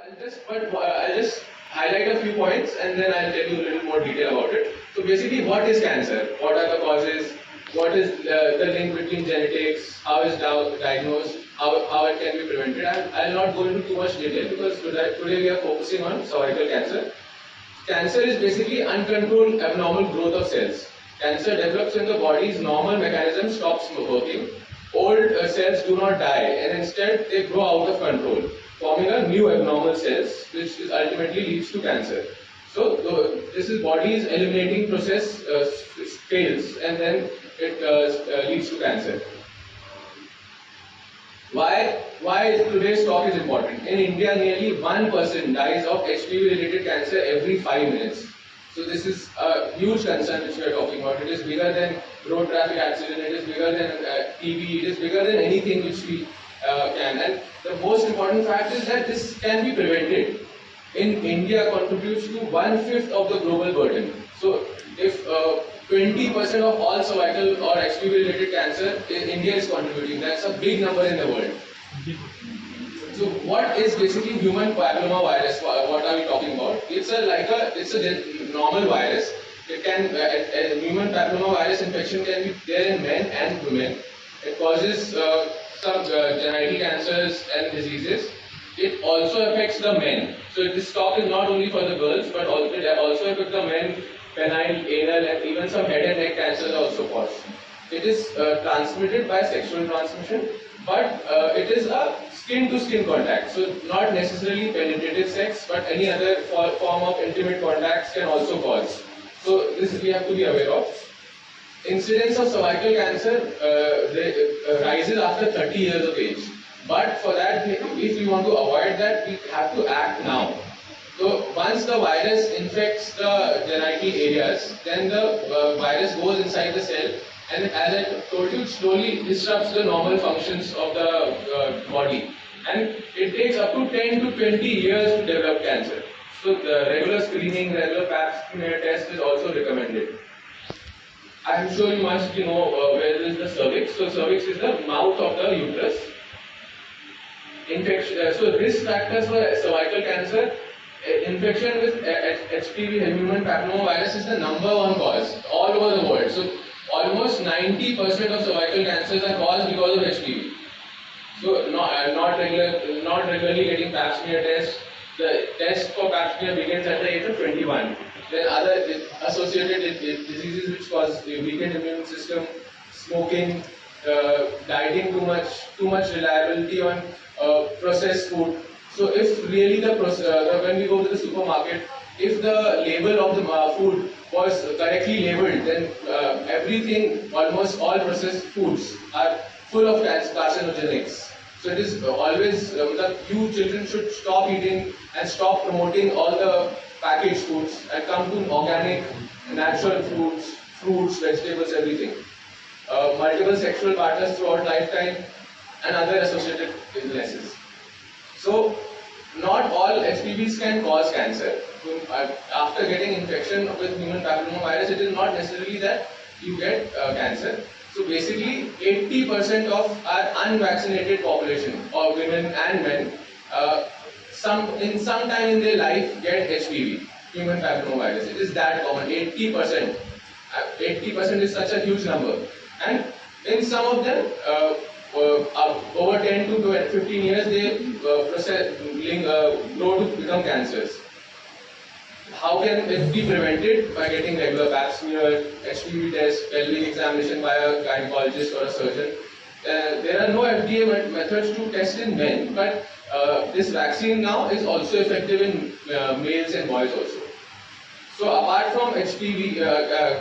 I'll just highlight a few points and then I'll tell you a little more detail about it. So basically, what is cancer? What are the causes? What is the link between genetics? How is diagnosed? How it can be prevented? I'll not go into too much detail because today we are focusing on cervical cancer. Cancer is basically uncontrolled abnormal growth of cells. Cancer develops when the body's normal mechanism stops working. Old cells do not die and instead they grow out of control, forming a new abnormal cells, which ultimately leads to cancer. So this is body's eliminating process fails and then it leads to cancer. Why today's talk is important? In India, nearly 1% dies of HPV-related cancer every 5 minutes. So this is a huge concern which we are talking about. It is bigger than road traffic accident. It is bigger than TB. It is bigger than anything which we can. And the most important fact is that this can be prevented. In India, contributes to 1/5 of the global burden. So if 20% of all cervical or HPV-related cancer in India is contributing. That's a big number in the world. So what is basically human papillomavirus? What are we talking about? It's a normal virus. It can a human papillomavirus infection can be there in men and women. It causes some genital cancers and diseases. It also affects the men. So this talk is not only for the girls, but it also affects the men. Penile, anal, and even some head and neck cancers are also caused. It is transmitted by sexual transmission, but it is a skin-to-skin contact. So not necessarily penetrative sex, but any other form of intimate contacts can also cause. So this we have to be aware of. Incidence of cervical cancer rises after 30 years of age. But for that, if we want to avoid that, we have to act now. So once the virus infects the genital areas, then the virus goes inside the cell, and as I told you, it slowly disrupts the normal functions of the body. And it takes up to 10 to 20 years to develop cancer. So the regular screening, regular pap smear test is also recommended. I'm sure you must know where is the cervix. So cervix is the mouth of the uterus. Infection. So risk factors for cervical cancer. Infection with HPV, human papillomavirus, is the #1 cause all over the world. So almost 90% of cervical cancers are caused because of HPV. So not regularly getting pap smear test. The test for pap smear begins at the age of 21. Then other associated diseases which cause weakened immune system, smoking, dieting too much reliability on processed food. So if really when we go to the supermarket, if the label of the food was correctly labeled, then everything, almost all processed foods are full of carcinogenics. So it is always that you children should stop eating and stop promoting all the packaged foods and come to organic, natural fruits, vegetables, everything. Multiple sexual partners throughout lifetime and other associated illnesses. So, not all HPVs can cause cancer. After getting infection with human papillomavirus, it is not necessarily that you get cancer. So basically, 80% of our unvaccinated population, or women and men, in some time in their life get HPV, human papillomavirus. It is that common, 80%. 80% is such a huge number. And in some of them, over 10 to 15 years, they grow to become cancers. How can it be prevented? By getting regular pap smear, HPV test, pelvic examination by a gynecologist or a surgeon. There are no FDA methods to test in men, but this vaccine now is also effective in males and boys also. So apart from HPV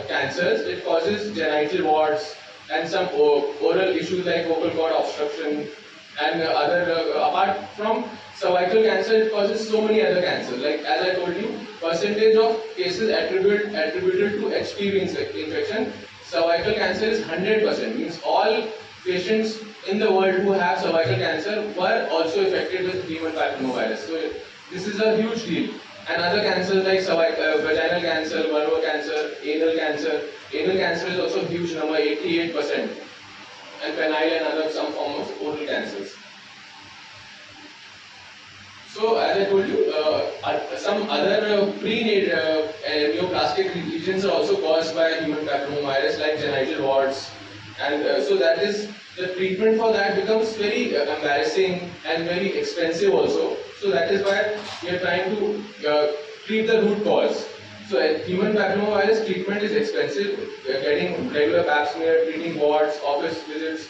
cancers, it causes genital warts and some oral issues like vocal cord obstruction and apart from cervical cancer, it causes so many other cancers. Like as I told you, percentage of cases attributed to HPV infection, cervical cancer is 100%. Means all patients in the world who have cervical cancer were also affected with human papillomavirus. So this is a huge deal. And other cancers like vaginal cancer, vulvar cancer, anal cancer. Anal cancer is also a huge number, 88%. And penile and other some form of oral cancers. So as I told you, some other neoplastic lesions are also caused by human papillomavirus, like genital warts, and so that is the treatment for that becomes very embarrassing and very expensive also. So that is why we are trying to treat the root cause. So human papillomavirus treatment is expensive. We are getting regular pap smear, treating warts, office visits.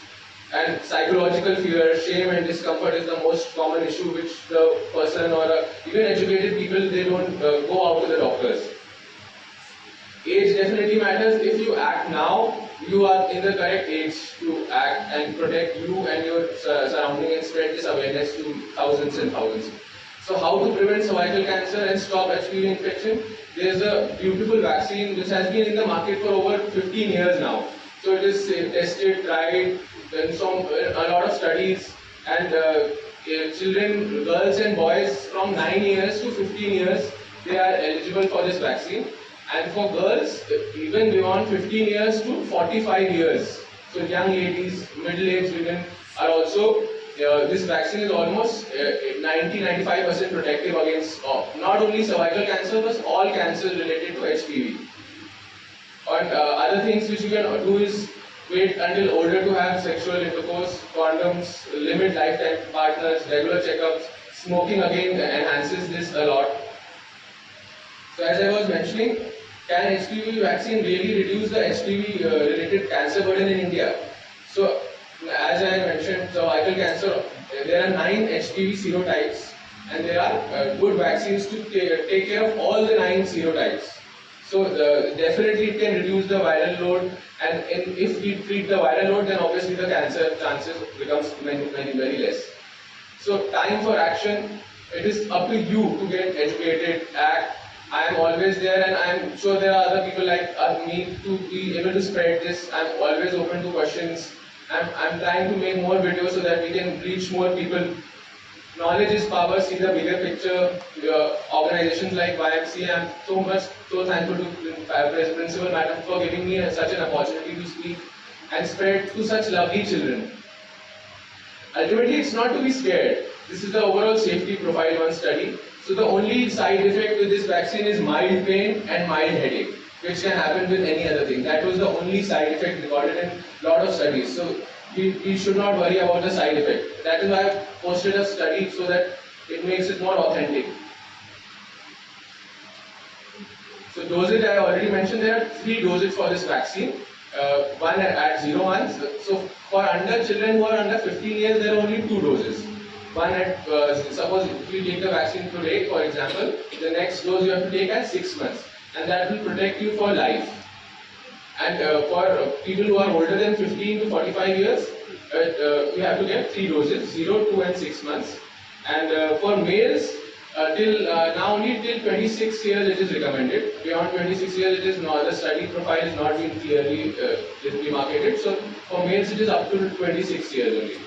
And psychological fear, shame and discomfort is the most common issue which the person or even educated people, they don't go out to the doctors. Age definitely matters. If you act now, you are in the correct age to act and protect you and your surrounding and spread this awareness to thousands and thousands. So how to prevent cervical cancer and stop HPV infection? There is a beautiful vaccine which has been in the market for over 15 years now. So it is tested, tried, done a lot of studies, and children, girls and boys from 9 years to 15 years, they are eligible for this vaccine. And for girls, even beyond 15 years to 45 years. So young ladies, middle-aged women are also, this vaccine is almost 90-95% protective against not only cervical cancer, but all cancers related to HPV. And other things which you can do is wait until older to have sexual intercourse, condoms, limit lifetime partners, regular checkups. Smoking again enhances this a lot. So as I was mentioning, can HPV vaccine really reduce the HPV related cancer burden in India? So as I mentioned, cervical cancer, there are 9 HPV serotypes, and there are good vaccines to take care of all the 9 serotypes. So definitely it can reduce the viral load, and if we treat the viral load, then obviously the cancer chances becomes very less. So time for action, it is up to you to get educated, act. I am always there, and I am sure there are other people like me to be able to spread this. I am always open to questions. I'm trying to make more videos so that we can reach more people. Knowledge is power. See the bigger picture. Organizations like YMCA, I'm so thankful to Principal Madam for giving me such an opportunity to speak and spread to such lovely children. Ultimately, it's not to be scared. This is the overall safety profile one study. So the only side effect with this vaccine is mild pain and mild headache, which can happen with any other thing. That was the only side effect recorded in a lot of studies. So we should not worry about the side effect. That is why I have posted a study so that it makes it more authentic. So dosage, I already mentioned, there are 3 doses for this vaccine. One at 0 months. So for children who are under 15 years, there are only 2 doses. One at, suppose if you take the vaccine today, for example, the next dose you have to take at 6 months, and that will protect you for life. And for people who are older than 15 to 45 years, you have to get 3 doses, 0, 2 and 6 months. And for males, now only till 26 years it is recommended. Beyond 26 years, it is not, the study profile is not been clearly demarcated. So for males, it is up to 26 years only.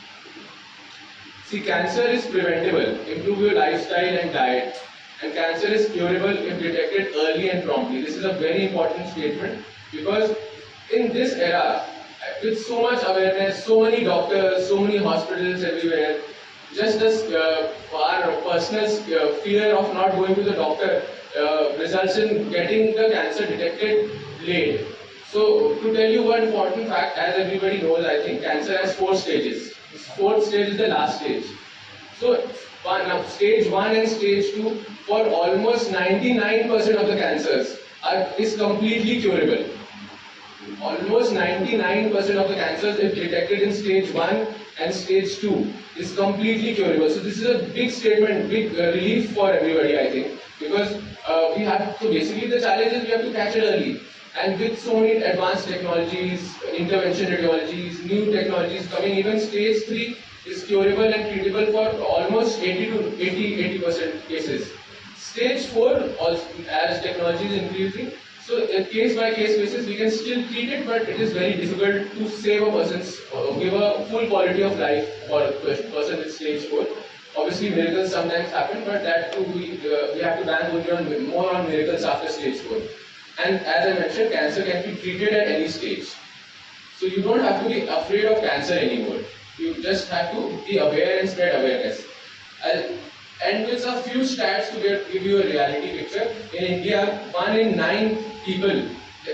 See, cancer is preventable. Improve your lifestyle and diet. And cancer is curable if detected early and promptly. This is a very important statement, because in this era, with so much awareness, so many doctors, so many hospitals everywhere, just as our personal fear of not going to the doctor results in getting the cancer detected late. So to tell you one important fact, as everybody knows, I think cancer has 4 stages. This 4th stage is the last stage. So stage 1 and stage 2, for almost 99% of the cancers is completely curable. Almost 99% of the cancers, if detected in stage 1 and stage 2, is completely curable. So this is a big statement, big relief for everybody, I think, because so basically the challenge is we have to catch it early. And with so many advanced technologies, intervention radiologies, new technologies coming, even stage 3 is curable and treatable for almost 80% cases. Stage 4, also, as technology is increasing, so case by case basis we can still treat it, but it is very difficult to save a person's, give a full quality of life for a person with stage 4. Obviously miracles sometimes happen, but that too we have to bank only more on miracles after stage 4. And as I mentioned, cancer can be treated at any stage. So you don't have to be afraid of cancer anymore. You just have to be aware and spread awareness. And with a few stats to give you a reality picture. In India, 1 in 9 people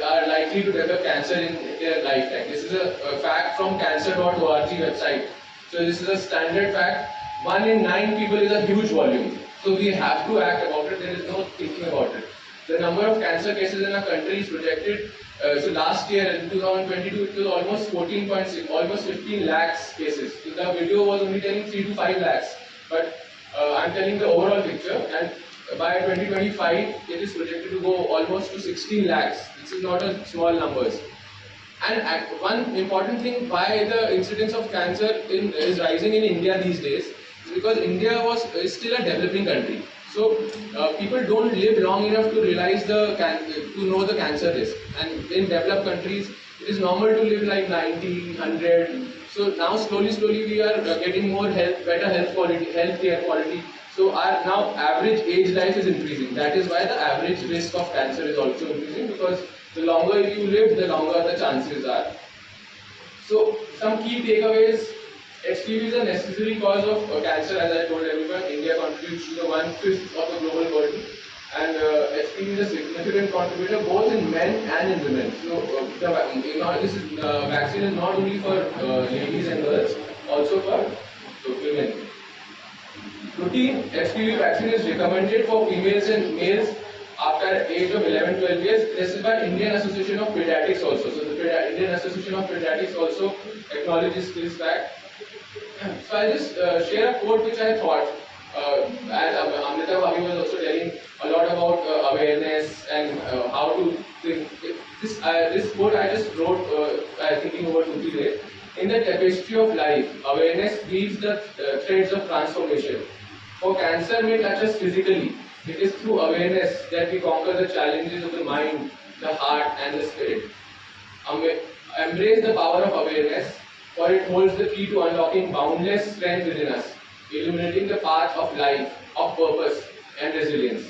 are likely to develop cancer in their lifetime. This is a fact from cancer.org website. So this is a standard fact. 1 in 9 people is a huge volume. So we have to act about it. There is no thinking about it. The number of cancer cases in our country is projected. So last year in 2022 it was almost 14.6, almost 15 lakhs cases. So the video was only telling 3 to 5 lakhs. But I'm telling the overall picture, and by 2025 it is projected to go almost to 16 lakhs. This is not a small numbers. And one important thing why the incidence of cancer is rising in India these days is because India is still a developing country. So people don't live long enough to realize to know the cancer risk. And in developed countries, it is normal to live like 90, 100. So now slowly we are getting more better health quality, healthcare quality. So our now average age life is increasing. That is why the average risk of cancer is also increasing, because the longer you live, the longer the chances are. So some key takeaways. HPV is a necessary cause of cancer, as I told everyone. India contributes to the 1/5 of the global burden, and HPV is a significant contributor both in men and in women. So this vaccine is not only for ladies and girls, also for women. Routine HPV vaccine is recommended for females and males after age of 11-12 years. This is by Indian Association of Pediatrics also. So the Indian Association of Pediatrics also acknowledges this fact. So I'll just share a quote which I thought, as Amrita Bhavi was also telling a lot about awareness and how to think. This quote I just wrote thinking over 2-3 days. In the tapestry of life, awareness weaves the threads of transformation. For cancer may touch us physically, it is through awareness that we conquer the challenges of the mind, the heart and the spirit. Embrace the power of awareness, for it holds the key to unlocking boundless strength within us, illuminating the path of life, of purpose and resilience.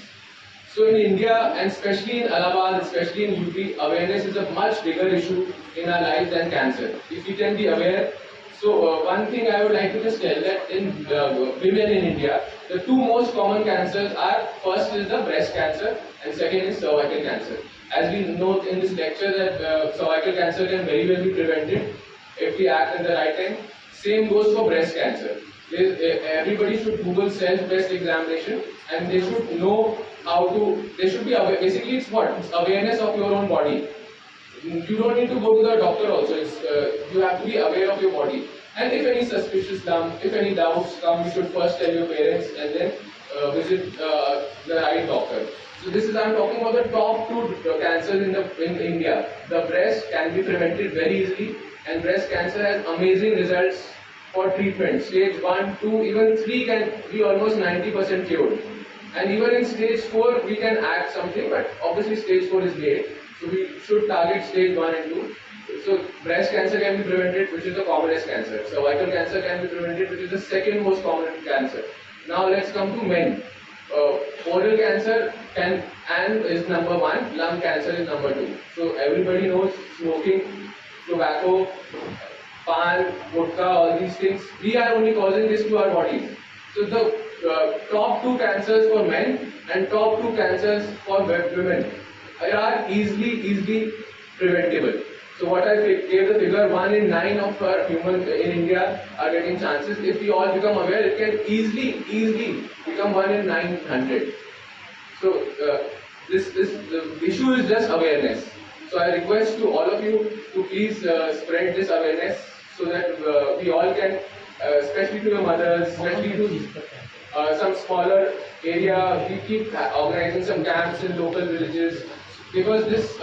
So in India, and especially in Allahabad, especially in UP, awareness is a much bigger issue in our life than cancer. If we can be aware, so one thing I would like to just tell that in women in India, the 2 most common cancers are, first is the breast cancer and second is cervical cancer. As we know in this lecture that cervical cancer can very well be prevented if we act at the right time. Same goes for breast cancer. Everybody should Google self-breast examination, and they should know how to, they should be aware. Basically it's what? It's awareness of your own body. You don't need to go to the doctor also. You have to be aware of your body. And if any suspicious lump, if any doubts come, you should first tell your parents and then visit the right doctor. So this is, I'm talking about the top 2 cancers in India. The breast can be prevented very easily, and breast cancer has amazing results for treatment. Stage 1, 2, even 3 can be almost 90% cured. And even in stage 4, we can act something, but obviously stage 4 is late. So we should target stage 1 and 2. So breast cancer can be prevented, which is the commonest cancer. Cervical cancer can be prevented, which is the second most common cancer. Now let's come to men. Oral cancer is number 1, lung cancer is number 2. So everybody knows smoking, tobacco, pan, vodka, all these things, we are only causing this to our bodies. So the top 2 cancers for men and top 2 cancers for women are easily preventable. So what I gave the figure, 1 in 9 of our humans in India are getting chances. If we all become aware, it can easily become 1 in 900. So the issue is just awareness. So I request to all of you to please spread this awareness so that we all can, especially to your mothers, especially to some smaller area, we keep organizing some camps in local villages, because this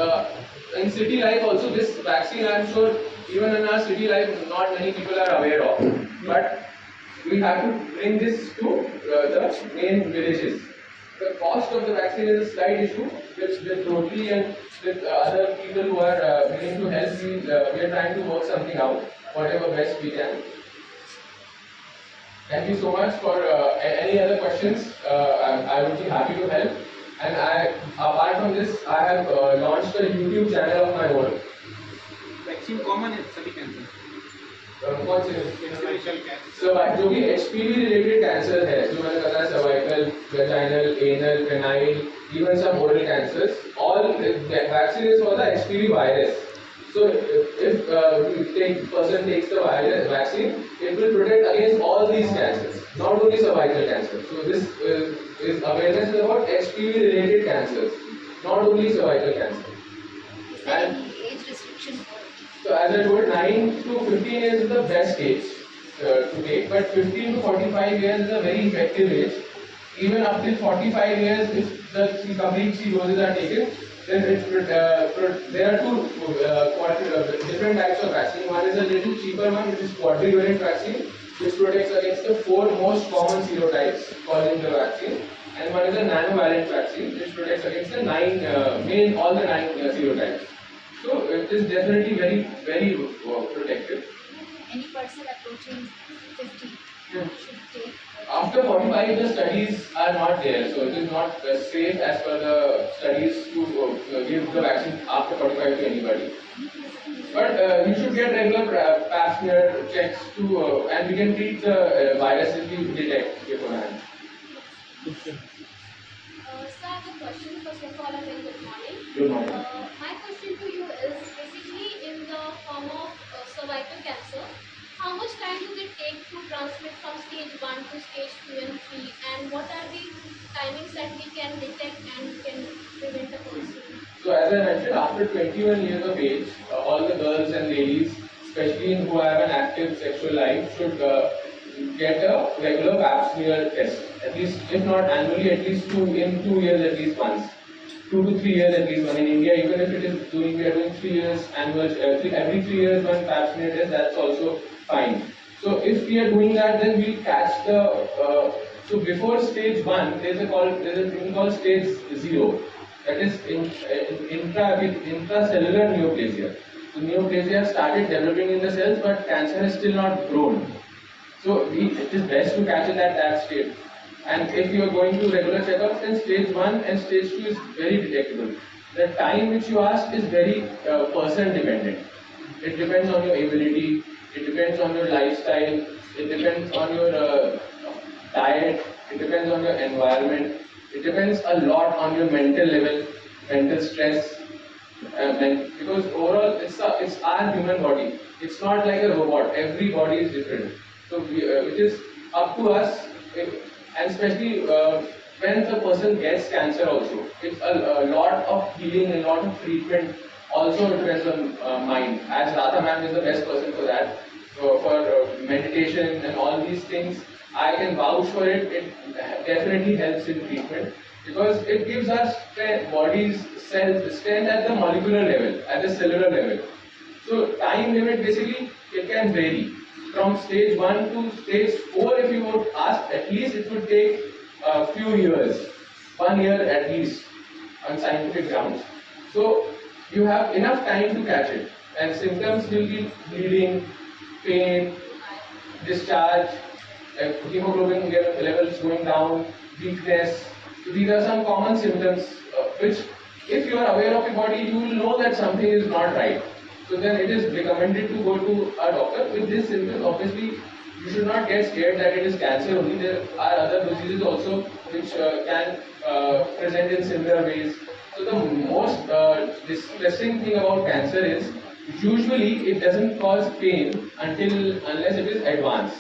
in city life also, this vaccine, I am sure even in our city life not many people are aware of, but we have to bring this to the main villages. The cost of the vaccine is a slight issue, with Rotary and with other people who are willing to help. We are trying to work something out, whatever best we can. Thank you so much. For any other questions, I would be happy to help. And apart from this, I have launched a YouTube channel of my own. Vaccine common है सभी cancer. कौन से जो भी HPV related cancer है, जो मैंने बताया cervical, vaginal, anal, penile, even some oral cancers, all vaccine is for the HPV virus. So if person takes the virus vaccine, it will protect against all these cancers, not only cervical cancer. So this is awareness about HPV related cancers, not only cervical cancer. And age restriction for it? so as I told, 9 to 15 years is the best age to take, but 15 to 45 years is a very effective age. Even up till 45 years, if the complete 3 doses are taken, then there are two different types of vaccine. One is a little cheaper one, which is quadrivalent vaccine, which protects against the 4 most common serotypes causing the vaccine. And one is a nanovalent vaccine, which protects against the all the 9 serotypes. So it is definitely very protective. Any person approaching 50 should take? After 45, the studies are not there, so it is not safe as per the studies to give the vaccine after 45 to anybody. But you should get regular pap smear checks and we can treat the virus if we detect beforehand. Sir, I have a question. First of all, a very good morning. Good morning. My question to you is basically in the form of cervical cancer, how much time do they take to transmit from stage 1 to stage 2 and 3, and what are the timings that we can detect and can prevent a person? So as I mentioned, after 21 years of age, all the girls and ladies, especially who have an active sexual life, should get a regular pap smear test. At least, if not annually, at least in 2 years at least once. 2 to 3 years at least one. In India, even if we are doing 3 years annual, every 3 years one pap smear test, that's also fine. So if we are doing that, then we'll catch the. So before stage 1, there's a thing called stage 0. That is intracellular neoplasia. So neoplasia has started developing in the cells, but cancer has still not grown. So it is best to catch it at that stage. And if you are going to regular checkups, then stage 1 and stage 2 is very detectable. The time which you ask is very person dependent. It depends on your ability, it depends on your lifestyle, it depends on your diet, it depends on your environment, it depends a lot on your mental level, mental stress. Because overall, it's our human body. It's not like a robot. Every body is different. So it is up to us, and especially when the person gets cancer also, it's a lot of healing, a lot of treatment also depends on mind. As Radha ma'am is the best person for that, for meditation and all these things, I can vouch for it. It definitely helps in treatment because it gives us body's strength at the molecular level, at the cellular level. So time limit basically it can vary. From stage 1 to stage 4, if you would ask, at least it would take a few years, 1 year at least, on scientific grounds. So you have enough time to catch it, and symptoms will be bleeding, pain, discharge, hemoglobin levels going down, weakness. So these are some common symptoms which, if you are aware of your body, you will know that something is not right. So then it is recommended to go to a doctor with this symptom. Obviously, you should not get scared that it is cancer only. There are other diseases also which can present in similar ways. So the most distressing thing about cancer is usually it doesn't cause pain unless it is advanced.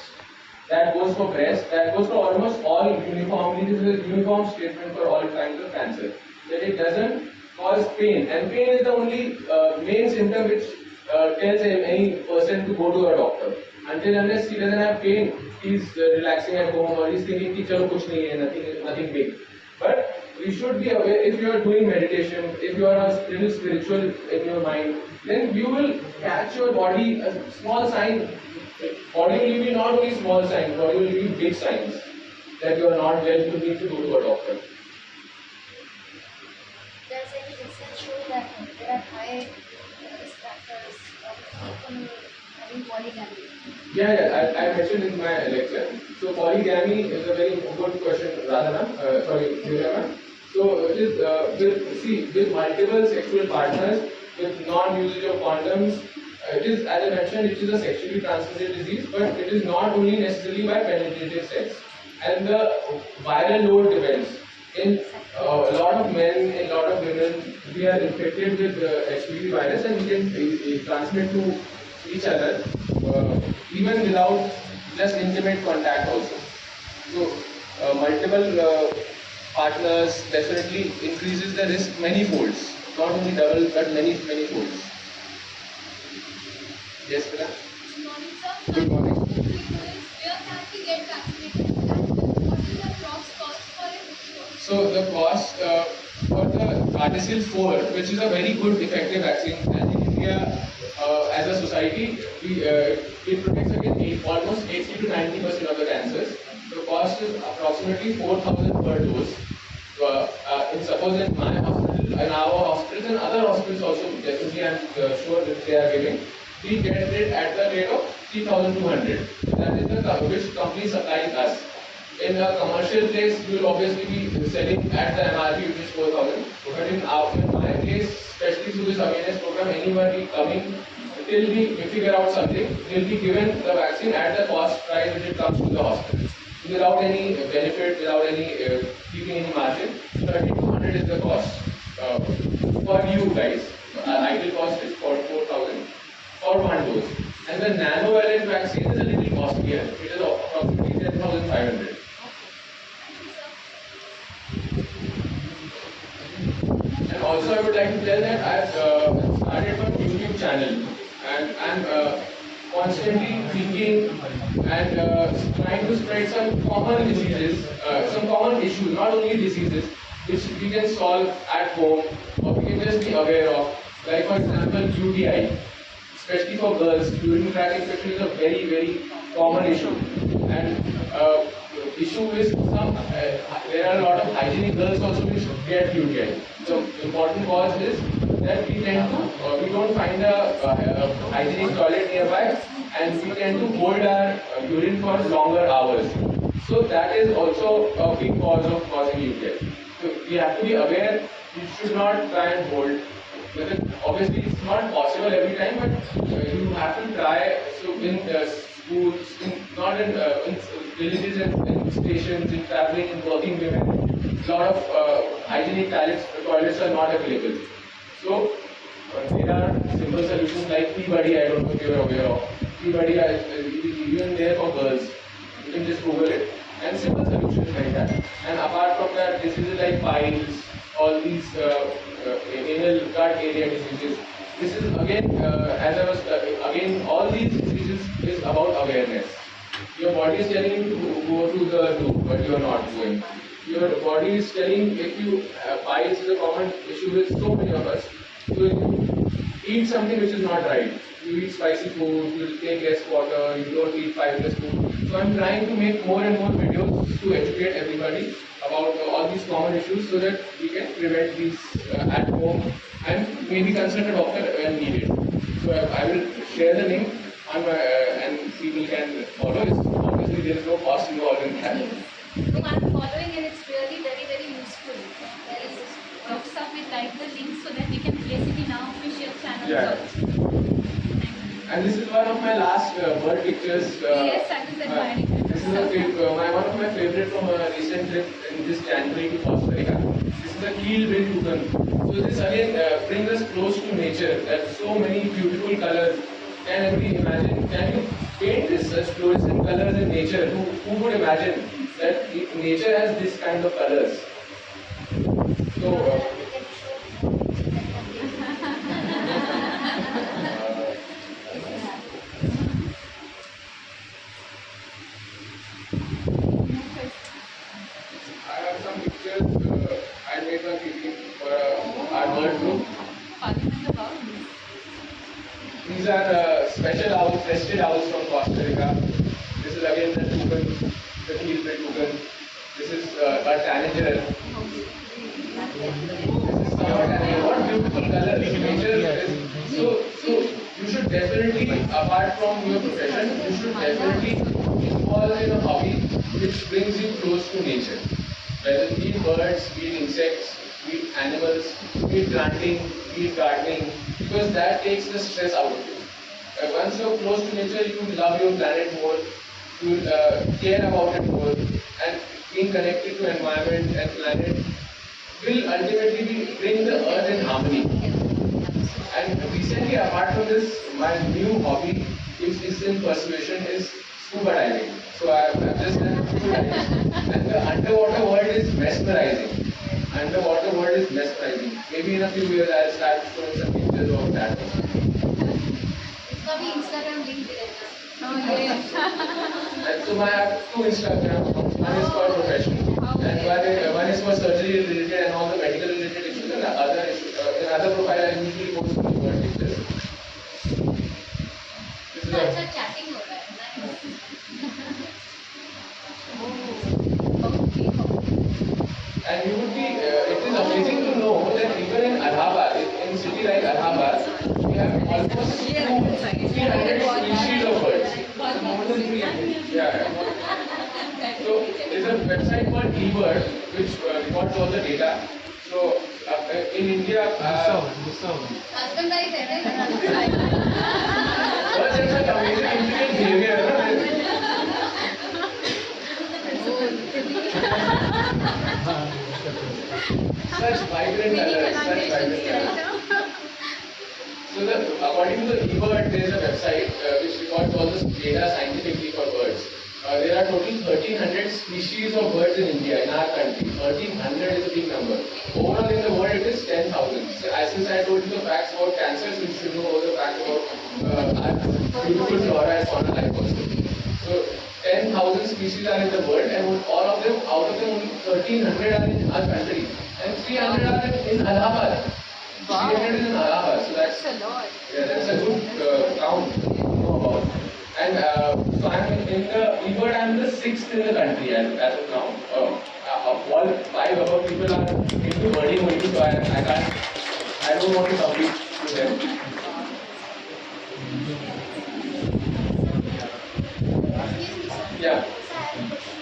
That goes for breast, that goes for almost all uniformly. This is a uniform statement for all kinds of cancer. That it doesn't cause pain, and pain is the only main symptom which tells any person to go to a doctor. Until unless he doesn't have pain, he's relaxing at home or he's thinking ki chalo kuch nahi hai, nothing big. But you should be aware, if you are doing meditation, if you are a little spiritual in your mind, then you will catch your body a small sign. Body will give you not only small signs, body will give you big signs that you are not well, you need to go to a doctor. Does any research show that there are high risk factors of people having polygamy? Yeah, I mentioned in my lecture. So polygamy is a very good question, Radha ma'am. Divya ma'am. So it is with multiple sexual partners, with non-usage of condoms, It is, as I mentioned, it is a sexually transmitted disease, but it is not only necessarily by penetrative sex. And the viral load depends. In a lot of men, in a lot of women, we are infected with HPV virus and we can transmit to each other, even without just intimate contact also. So, multiple partners definitely increases the risk many folds, not only double but many folds. Yes, Priya? Good morning, sir. Good morning. Where can we get vaccinated and what is the gross cost for it? So the cost for the Gardasil 4, which is a very good effective vaccine, and in India, as a society, it protects against almost 80 to 90% of the cancers. The cost is approximately 4,000 per dose. Suppose in my hospital, in our hospitals, and other hospitals also, definitely I'm sure that they are giving, we get it at the rate of 3,200. That is the which company supplying us. In a commercial place, you will obviously be selling at the MRP, which is 4,000. But in my case, especially through this awareness program, anybody coming till we figure out something, will be given the vaccine at the cost price which it comes to the hospital. Without any benefit, without any keeping any margin, 3,200 is the cost for you guys. Ideal cost is 4,000 for one dose. And the nanovalent vaccine is a little costlier. It is approximately 10,500. And also, I would like to tell that I've started one YouTube channel, and I'm constantly thinking and trying to spread some common diseases, some common issues, not only diseases, which we can solve at home or we can just be aware of. Like, for example, UTI, especially for girls, urinary tract infection is a very common issue. And issue is there are a lot of hygienic girls also which get UTI. The important cause is that we don't find a hygienic toilet nearby, and we tend to hold our urine for longer hours. So that is also a big cause of causing UTI. So we have to be aware. You should not try and hold. Obviously, it's not possible every time, but you have to try. So in schools, not in villages and in stations, in traveling, in working women, a lot of hygienic toilets are not available. So there are simple solutions like P-Buddy. I don't know if you are aware of. P-Buddy is even there for girls. You can just Google it. And simple solutions like that. And apart from that, diseases like piles, all these anal gut area diseases. This is again, as I was again, all these diseases is about awareness. Your body is telling you to go to the loo, but you are not going. Your body is telling if you piles is a common issue with so many of us. So if you eat something which is not right, you eat spicy food, you take less water, you don't eat fibrous food. So I'm trying to make more and more videos to educate everybody about all these common issues so that we can prevent these at home and maybe consult a doctor when needed. So I will share the link on my, and people can follow. Obviously, there is no cost involved in that. No, I'm following and it's really very useful. Very useful. Doctor, we like the link so that we can place it in our official channels Yeah. also. And this is one of my last bird pictures. Yes, I was admiring it. This is one of my favorite from a recent trip in this January to Costa Rica. This is a 𝐂𝐿. So this again brings us close to nature. There are so many beautiful colors. Can everybody imagine? Can you paint this such fluorescent colors in nature? Who would imagine that nature has this kind of colors? So. I have some pictures. I made one picture for our bird group. These are special owls, crested owls from Costa Rica. This is again the toucan, the 𝐂𝐿. This is a tanager. This is tanager. What beautiful colors! Nature is so. You should definitely, apart from your profession, you should definitely involve in a hobby which brings you close to nature. Whether be it birds, be it insects, be it animals, be it planting, be it gardening, because that takes the stress out of you. Once you're close to nature, you will love your planet more, you will care about it more, and being connected to environment and planet will ultimately bring the earth in harmony. And recently, apart from this, my new hobby, which is in persuasion, is scuba diving. So I've just done scuba diving. And the underwater world is mesmerizing. Underwater world is mesmerizing. Maybe in a few years I'll start showing some pictures of that. इसका भी Instagram link दे देना. Oh, yes. And so I have two Instagram accounts. One is for profession, and one is for surgery related and all the medical related issues. And the other another profile I usually post keyword pictures. This is तो a, अच्छा chatting हो रहा है. and you would be. It is amazing to know that even in Allahabad, in city like Allahabad, we have almost 300 species of birds. So more than 300. Yeah. So there's a website called 𝐅𝐑𝐻𝐌 which records all the data. So in India, Husband wife है ना. birds have such amazing intelligent behavior. Such vibrant colors, such vibrant colors. So according to the 𝐅𝐑𝐻𝐌, there is a website which records all this data scientifically for birds. There are total 1300 species of birds in India, in our country. 1300 is a big number. Overall in the world it is 10,000. So, since I told you the facts about cancers, you should know all the facts about our beautiful flora and fauna life also. So 10,000 species are in the world, and all of them, out of them only 1300 are in our country. And 300 are in Allahabad. 300 is in Allahabad. So that's a lot. Yeah, that's a good count to know about. And so I'm in the 𝐅𝐑𝐻𝐌, I'm the sixth in the country as of now. All five above people are into birding only, so I don't want to compete with them. Excuse me, sir. Yeah. Sir, I have a question.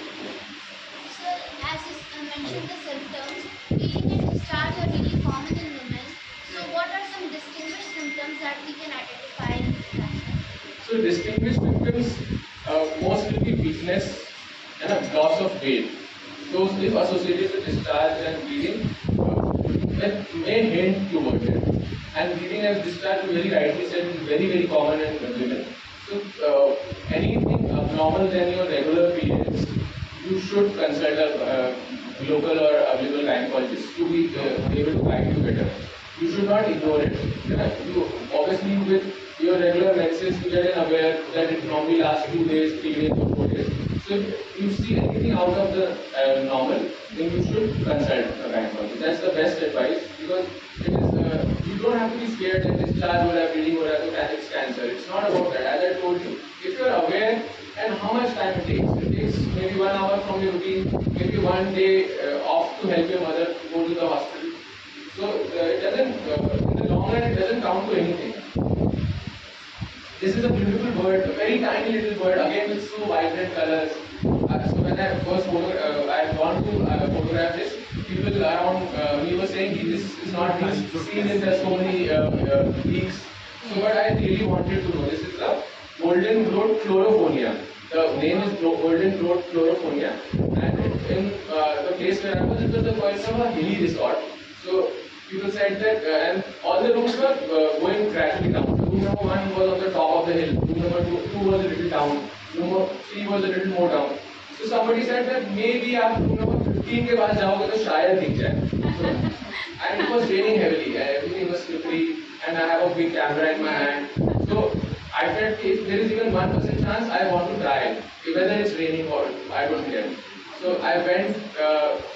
Sir, as you mentioned the symptoms, bleeding and discharge are really common in women. So, what are some distinguished symptoms that we can identify in this cancer? So distinguished symptoms most will be weakness and a loss of weight. Those if associated with discharge and bleeding, that may hint towards it. And bleeding and discharge, you very rightly said, is very common in women. So anything abnormal than your regular periods, you should consult a local or available gynecologist to be able to guide you better. You should not ignore it. You obviously with your regular medicines you get aware that it normally lasts 2 days, 3 days, or 4 days. So if you see anything out of the normal, then you should consult a gynecologist. That's the best advice, because it is you don't have to be scared that discharge or bleeding or 𝐂𝐾𝐋 cancer. It's not about that. As I told you, if you are aware and how much time it takes maybe 1 hour from your routine, maybe 1 day off to help your mother to go to the hospital. So it doesn't, in the long run, it doesn't count to anything. This is a beautiful bird, a very tiny little bird, again with so vibrant colors. So when I first I had gone to photograph this, people around me were saying this is not being seen in the so many weeks. So but I really wanted to know. This is the golden throat chlorophonia. The name is golden throat chlorophonia, and in the place where I was, it was the point of a hilly resort. So people said that, and all the rooms were going gradually down. So room number 1 was on the top of the hill, room number 2 was a little down, room number 3 was a little more down. So somebody said that maybe आप room number 15 के पास जाओगे तो शायद दिख जाए. So, and it was raining heavily, and everything was slippery, and I have a big camera in my hand. So I felt if there is even 1% chance, I want to try it, whether it's raining or I don't care. So I went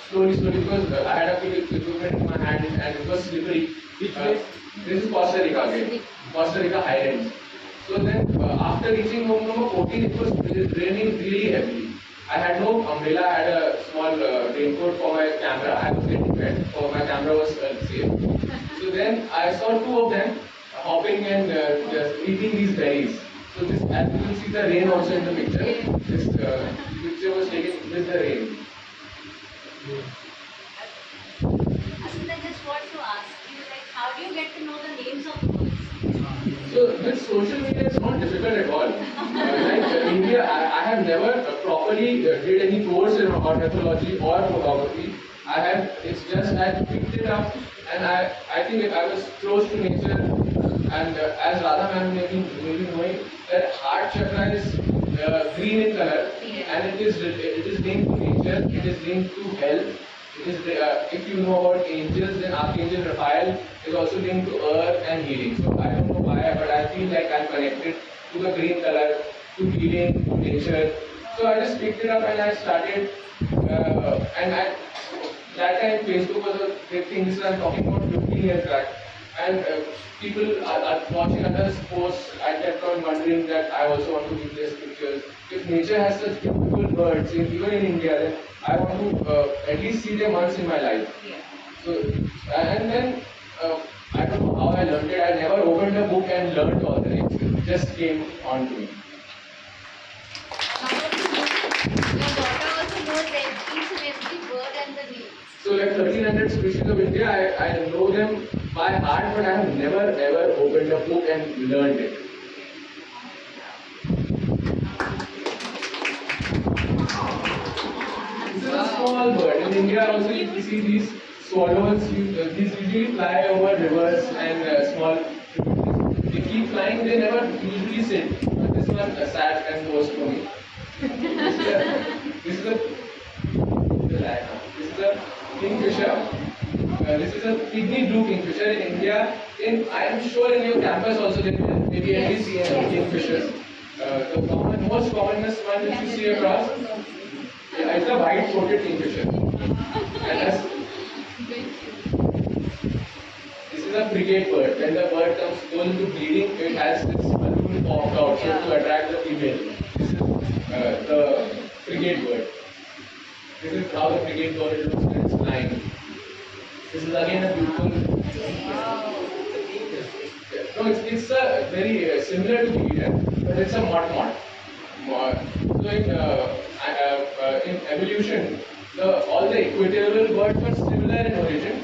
slowly because I had a big equipment in my hand and it was slippery. Which place? This is Costa Rica again. Costa Rica Highlands. So then after reaching home number 14, it was raining really heavily. I had no umbrella. I had a small raincoat for my camera. I was getting wet, so my camera was safe. So then I saw 2 of them hopping and eating these berries. So this, as you can see, the rain also in the picture. This picture was taken with the rain. Asanta, I just want to ask you, like, how do you get to know the names of the birds? So with social media, it's not difficult at all. India, I have never properly did any course in ornithology or photography. It's just I picked it up, and I think if I was close to nature, and as Radha ma'am may be knowing, that heart chakra is green in color, and it is linked to nature, it is linked to health. It is if you know about angels, then Archangel Raphael is also linked to earth and healing. So I don't know why, but I feel like I'm connected to the green color, to healing, to nature. So I just picked it up and I started, and that time Facebook was a big thing. This is I'm talking about 15 years back, and people are watching others posts. I kept on wondering that I also want to give these pictures. If nature has such beautiful birds, even in India, then I want to at least see them once in my life. So, and then I don't know how I learned it. I never opened a book and learned all the names. It just came on to me. Your daughter also knows each and every word and the name. So like 1300 species of India, I know them by heart, but I have never ever opened a book and learned it. This is a small bird. In India also you see these swallows, these usually fly over rivers and small tributaries. They keep flying, they never usually sit. But this one sat and goes for me. This is a kingfisher. This is a pygmy blue kingfisher in India. I am sure in your campus also there will maybe at least kingfishers. The most commonest one which you see across is the white-throated kingfisher. And this is a frigate bird. When the bird goes into breeding, it has this balloon popped out to attract the female. This is the frigate bird. This is how the frigate bird looks when it's flying. This is again a beautiful. No, it's a very similar to beaver, but it's a mott. So in evolution, all the equatorial birds were similar in origin.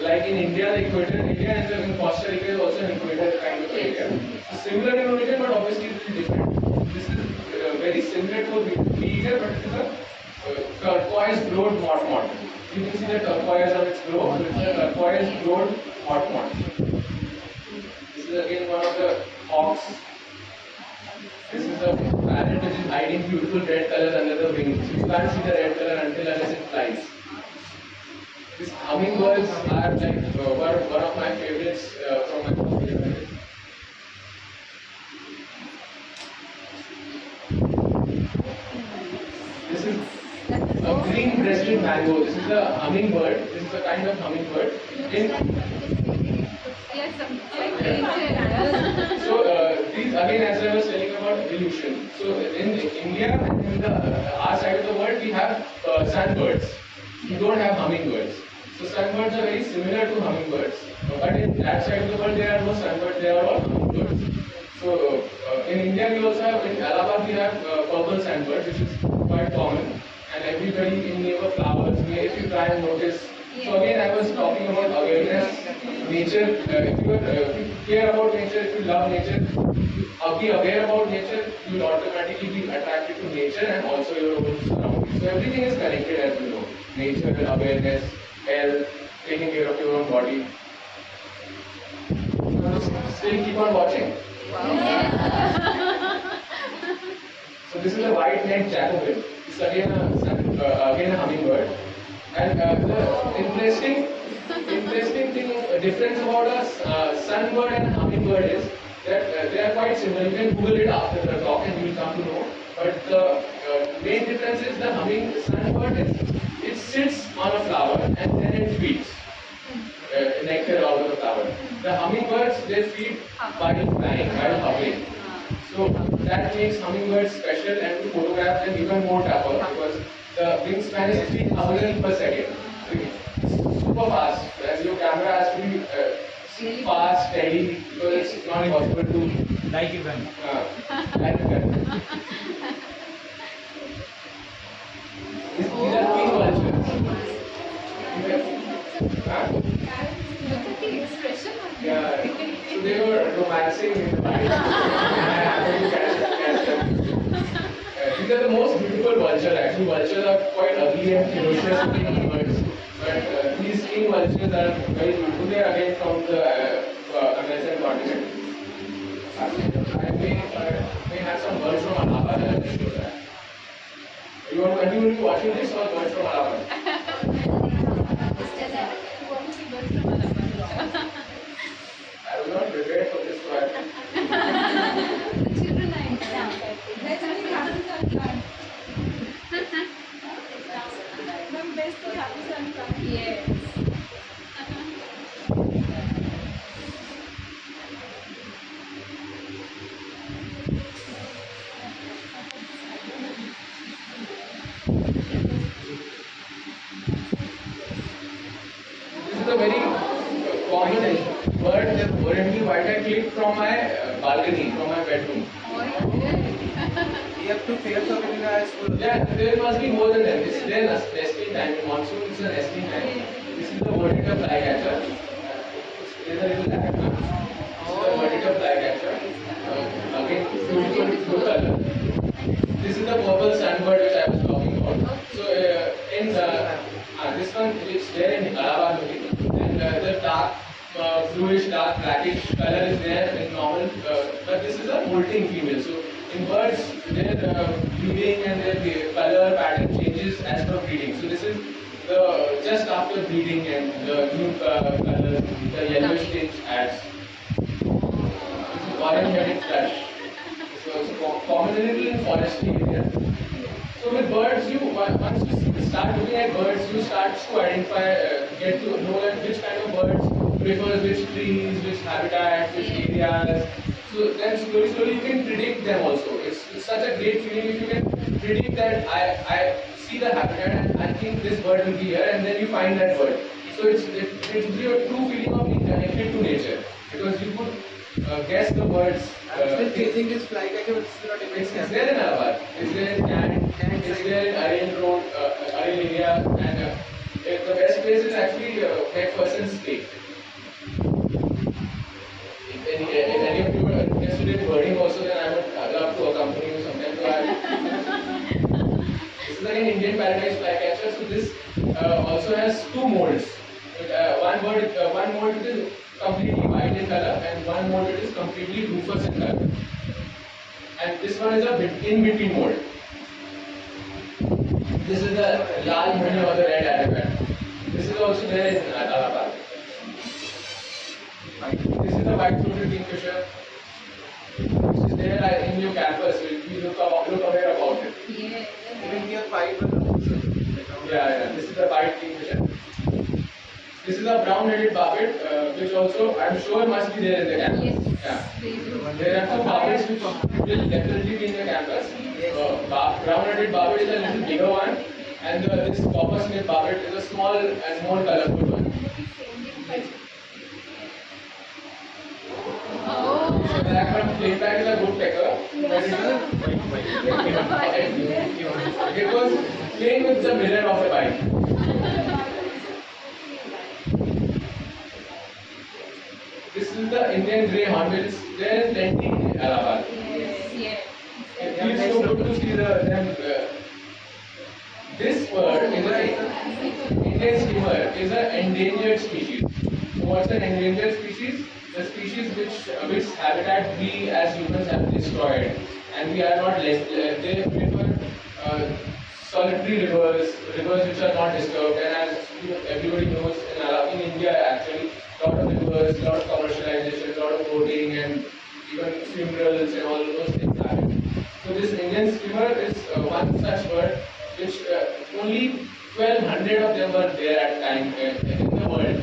Like in India, the equator area, and in Costa Rica is also an equator kind of area. So similar in origin, but obviously it is different. This is very similar to a beaver, but it is a turquoise broad mott. You can see the turquoise on its broad. It's a turquoise broad mott. This is again one of the hawks. This is a parrot which is hiding beautiful red colors under the wings. You can't see the red color until unless it flies. These hummingbirds are like one of my favorites from my childhood. This is a green-breasted mango. This is a hummingbird. This is a kind of hummingbird. So these again, as I was telling about evolution. So in India and in our side of the world, we have sunbirds. We don't have hummingbirds. So sunbirds are very similar to hummingbirds. But in that side of the world, there are no sunbirds. They are all hummingbirds. So in India, we also have in Allahabad we have purple sandbirds, which is quite common. And everybody in near flowers, if you try and notice. So again, I was talking about awareness, nature. If you care about nature, if you love nature, be aware about nature, you will automatically be attracted to nature and also your own surroundings. So everything is connected, as you know. Nature, awareness, health, taking care of your own body. Still keep on watching. So this is a white-necked jacobin. It's again a hummingbird. And the interesting thing, difference about a sunbird and a hummingbird is that they are quite similar. You can Google it after the talk and you will come to know. But the main difference is the sunbird it sits on a flower and then it feeds nectar out of the flower. The hummingbirds, they feed while flying, while hovering. So that makes hummingbirds special, and to photograph them even more tougher because the wingspan is 3,000 per second. So super fast. As your camera has to be fast, steady, because it's not possible to like a gun. Like a gun. These are king vultures. Yeah. So they were romancing in the mind. I happen to catch them. These are the most beautiful vultures. Actually, vultures are quite ugly and ferocious looking birds. But these king vultures are very beautiful. They are again from the American continent. I may have some birds from Allahabad. I'll just show that. You want to continue watching this or birds from Allahabad? I was not prepared for this one. Children are interested. That's only happens on time. The best thing happens on time. Yes. This is a very common bird that originally white I clipped from my balcony, from my bedroom. You have to pay for it in high school. Yeah, there must be more than that. This is their nesting time. In monsoon, it's a nesting time. This is the vertical flycatcher. There's a little diagram. This is the vertical flycatcher. Again, beautiful blue color. This is the purple sunbird which I was talking about. So, in this one, it's there in Allahabad only. And the dark, bluish, dark, blackish color is there in normal. But this is a molting female. So, in birds, their breeding and their color pattern changes as per breeding. So this is the just after breeding and the new color, the yellowish tinge adds. This is orange-headed thrush. So commonly in forestry areas. So with birds, once you start looking at birds, you start to identify, get to know that which kind of birds prefers which trees, which habitats, which areas. So then slowly you can predict them also. It's such a great feeling if you can predict that I see the habitat and I think this bird will be here, and then you find that bird. So it gives you a true feeling of being connected to nature because you could guess the birds. I'm still chasing this flycatcher, but it's not even It's there in Allahabad. It's there in Kant. It's there in Ariel Road, Ariel area, and the best place is actually McPherson's Lake. If any of you are interested in birding also, then I would love to accompany you sometime. This is again Indian paradise flycatcher. So this also has two molds. One mold it is completely white in color, and one mold it is completely rufous in color. And this one is a in-between mold. This is the lal muni or the red arabian. This is also there in Allahabad. This is the white-throated kingfisher, which is there in your campus. You look aware about it. Yeah. even near fiber also. Yeah. This is the white kingfisher. This is a brown-headed barbet, which also I'm sure must be there in the campus. Yes. Yeah. They do. There are two barbets which will definitely be in the campus. Brown-headed barbet is a little bigger one, and this copper-smith barbet is a small and more colorful one. Oh. So black one playback is a good pecker, but it was playing with the mirror of a bike. This is the Indian grey hornbill. There is plenty in Allahabad. Yes. Yeah. It feels so good to see them. This bird is an Indian skimmer is an endangered species. So what's an endangered species? The species which habitat we as humans have destroyed, and we are not left. They prefer solitary rivers which are not disturbed. And as everybody knows, in India actually, lot of rivers, lot of commercialization, lot of boating, and even funerals and all those things happen. So this Indian skimmer is one such bird which only 1,200 of them were there at time in the world.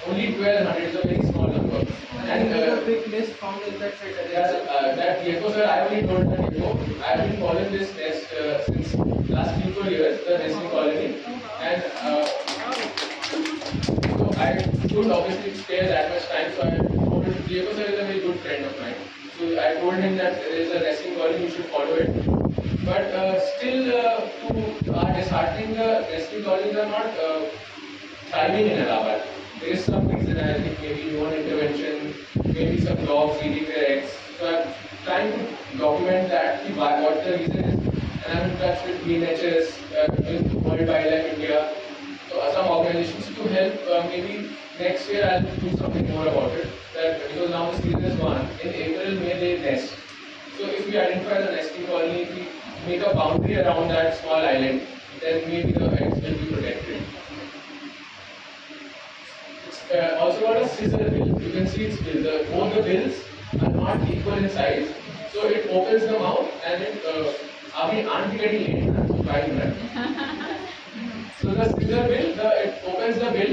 Only 1,200 is a very small number. And a big nest found in that side. Yes, that gecko, sir, I only told that gecko. I have been following this nest since last 3-4 years, the nesting colony. And so I couldn't obviously spare that much time, so I told him, gecko sir is a very good friend of mine. So I told him that there is a nesting colony, you should follow it. But still, to our disheartening, the nesting colonies are not thriving in Allahabad. there is some reason. I think maybe human intervention, maybe some dogs eating their eggs. So I'm trying to document that, why, what the reason is, and I'm in touch with BNHS, with World Wildlife India, so some organizations to help. Maybe next year I'll do something more about it. That because now the season is gone. In April, May they nest. So if we identify the nesting colony, if we make a boundary around that small island, then maybe the eggs will be protected. It's also called a scissor bill. You can see its bill. Both the bills are not equal in size. So it opens the mouth and it. Abhi auntie getting late. So trying that. So the scissor bill, it opens the bill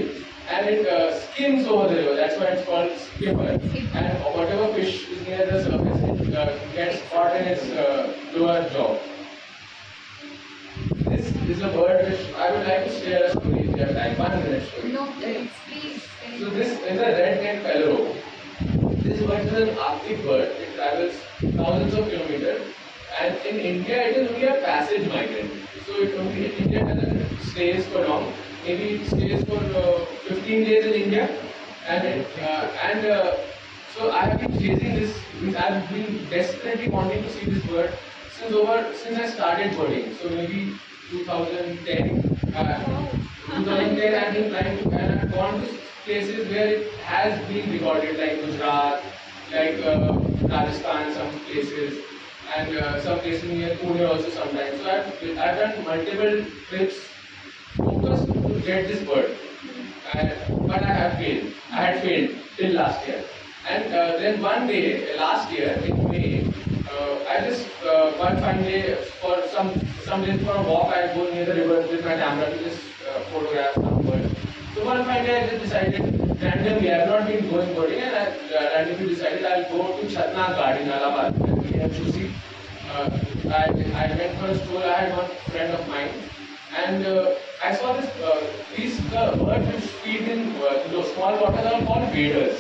and it skims over the river. That's why it's called skimmer. And whatever fish is near the surface, it gets caught in its lower jaw. This is a bird which I would like to share a story if you have time. 1 minute story. No, please. So this is a red-necked phalarope. This bird is an Arctic bird. It travels thousands of kilometers. And in India, it is only a passage migrant. So it only in India doesn't stays for long. Maybe it stays for 15 days in India, so I have been chasing this. I've been desperately wanting to see this bird since I started birding. So maybe 2010. 2010, I've been trying to, and I've gone to places where it has been recorded, like Gujarat, like Rajasthan, some places. And some places near Pune also sometimes. So I've done multiple trips focused to get this bird, but I have failed. I had failed till last year. And then one day, last year in May, I just one fine day for some days for a walk. I go near the river with my camera to just photograph some birds. So one fine day I just decided randomly. I have not been going birding, and I randomly decided I'll go to Chatna Garden in Allahabad. I went for a stroll. I had one friend of mine, and I saw this. These birds which feed in those small waters are called waders.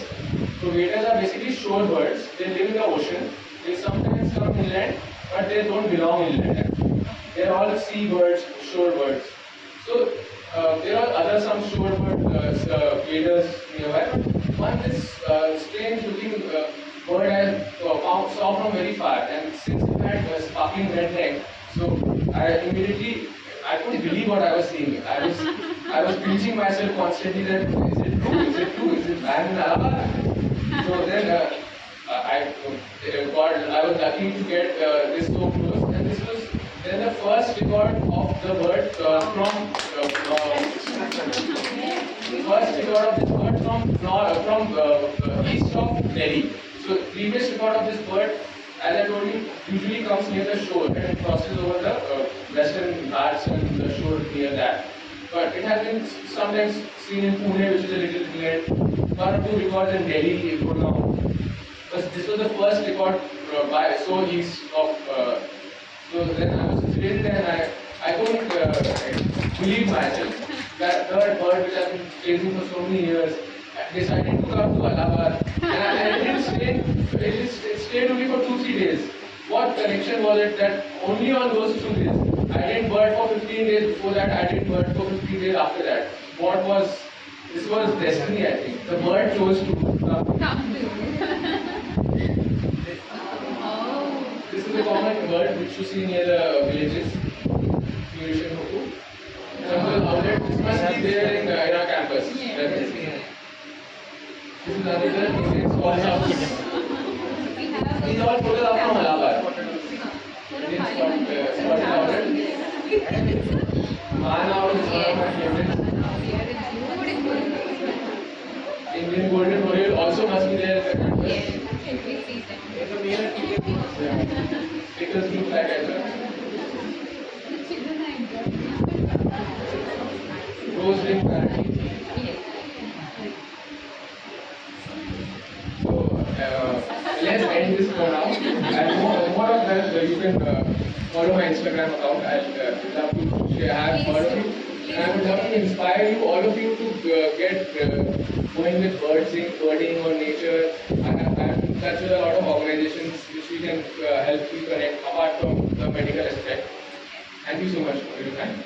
So waders are basically shore birds. They live in the ocean. They sometimes come inland, but they don't belong inland. They are all sea birds, shore birds. So there are other some shore birds, waders nearby. One is strange-looking bird I saw from very far, and since it had a sparkling red neck, so I couldn't believe what I was seeing. I was pinching myself constantly that is it true? Is it true? Is it I am in Allahabad? So then I was lucky to get this so close, and this was then the first record of the bird from east of Delhi. So previous record of this bird, as I told you, usually comes near the shore and it crosses over the western Ghats and the shore near that. But it has been sometimes seen in Pune, which is a little inland. One or two records in Delhi, Gurgaon. But this was the first record by so east of. So then I was situated and I couldn't believe myself that third bird which I've been chasing for so many years decided to come to Allahabad, and it stayed only for 2-3 days. What connection was it that only on those 2 days? I didn't bird for 15 days before that, I didn't bird for 15 days after that. This was destiny, I think. The bird chose to come. This is a common bird which you see near the villages. This must be there in our campus. This is another Indian scholars of these all photos are from Allahabad. Indian scholars ordered. Mana is one of my favorites. Indian golden oriole also must be there in the campus. Stickers look like as well. Rose ring parrot. Let's end this for now. And more of that, you can follow my Instagram account. I'd love to have all of you. And I would love to inspire you, all of you, to get going with birding or nature. I'm in touch with a lot of organizations which we can help you connect apart from the medical aspect. Thank you so much for your time.